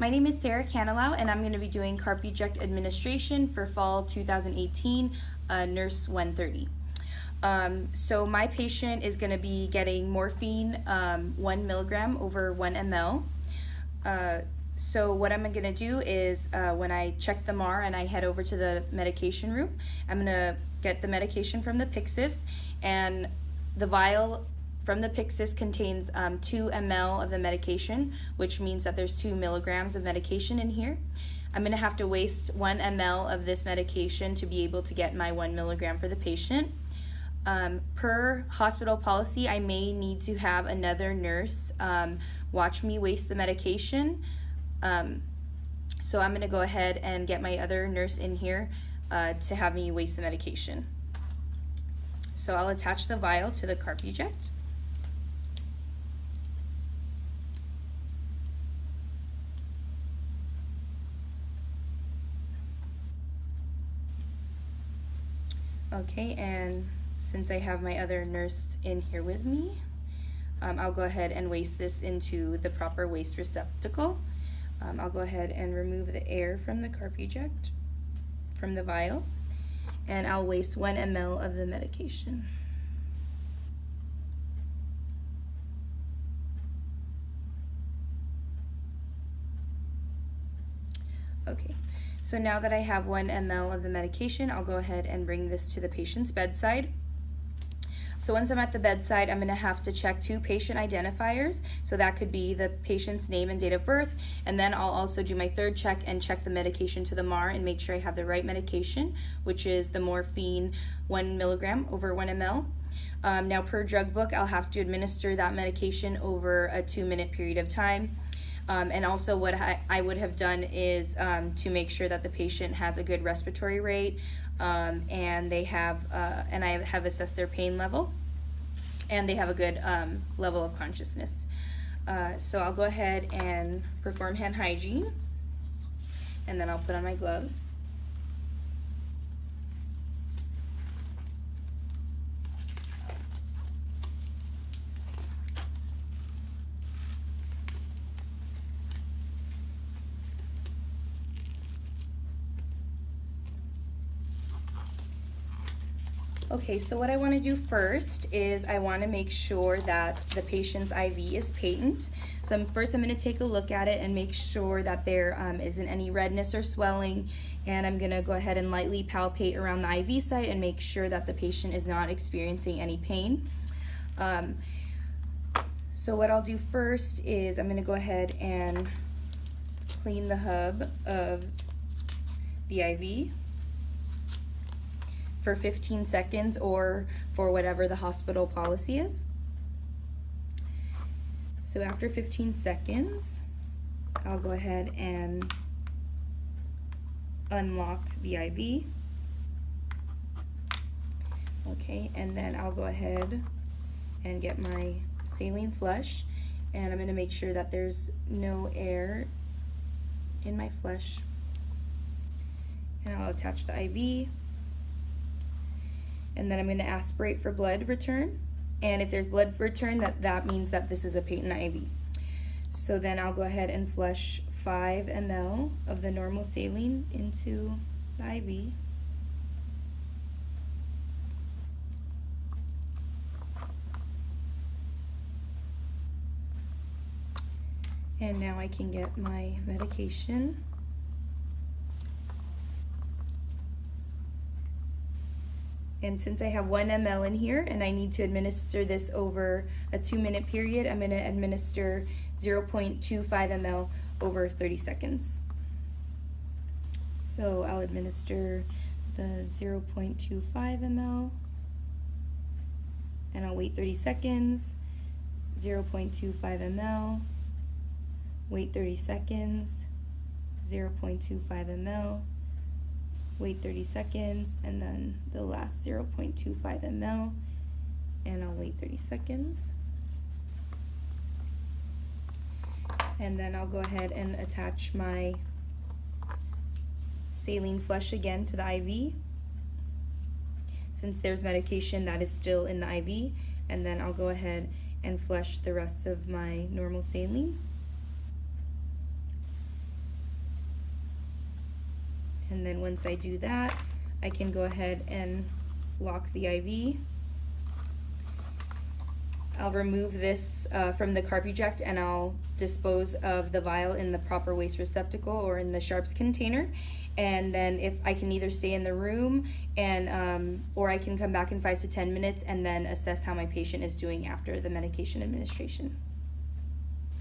My name is Sarah Canilau, and I'm going to be doing Carpuject administration for fall 2018, Nurse 130. So my patient is going to be getting morphine 1 milligram over 1 ml. So what I'm going to do is when I check the MAR and I head over to the medication room, I'm going to get the medication from the Pyxis, and the vial from the Pyxis contains 2 ml of the medication, which means that there's 2 milligrams of medication in here. I'm going to have to waste 1 ml of this medication to be able to get my 1 milligram for the patient. Per hospital policy, I may need to have another nurse watch me waste the medication. So I'm going to go ahead and get my other nurse in here to have me waste the medication. So I'll attach the vial to the Carpuject. Okay, and since I have my other nurse in here with me, I'll go ahead and waste this into the proper waste receptacle. I'll go ahead and remove the air from the Carpuject, from the vial, and I'll waste 1 ml of the medication. Okay, so now that I have 1 ml of the medication, I'll go ahead and bring this to the patient's bedside. So once I'm at the bedside, I'm going to have to check 2 patient identifiers. So that could be the patient's name and date of birth, and then I'll also do my third check and check the medication to the MAR and make sure I have the right medication, which is the morphine 1 milligram over 1 ml. Now per drug book, I'll have to administer that medication over a 2-minute period of time. And also what I would have done is to make sure that the patient has a good respiratory rate, and they have and I have assessed their pain level, and they have a good level of consciousness. So I'll go ahead and perform hand hygiene, and then I'll put on my gloves. Okay, so what I want to do first is I want to make sure that the patient's IV is patent. So first I'm going to take a look at it and make sure that there isn't any redness or swelling, and I'm going to go ahead and lightly palpate around the IV site and make sure that the patient is not experiencing any pain. So what I'll do first is I'm going to go ahead and clean the hub of the IV for 15 seconds or for whatever the hospital policy is. So after 15 seconds, I'll go ahead and unlock the IV. Okay, and then I'll go ahead and get my saline flush, and I'm going to make sure that there's no air in my flush. And I'll attach the IV. And then I'm going to aspirate for blood return, and if there's blood return, that means that this is a patent IV. So then I'll go ahead and flush 5 ml of the normal saline into the IV. And now I can get my medication. And since I have 1 ml in here and I need to administer this over a 2-minute period, I'm going to administer 0.25 ml over 30 seconds. So I'll administer the 0.25 ml, and I'll wait 30 seconds, 0.25 ml, wait 30 seconds, 0.25 ml, wait 30 seconds, and then the last 0.25 ml, and I'll wait 30 seconds. And then I'll go ahead and attach my saline flush again to the IV, since there's medication that is still in the IV, and then I'll go ahead and flush the rest of my normal saline. And then once I do that, I can go ahead and lock the IV. I'll remove this from the Carpuject, and I'll dispose of the vial in the proper waste receptacle or in the sharps container. And then if I can either stay in the room and or I can come back in 5 to 10 minutes and then assess how my patient is doing after the medication administration.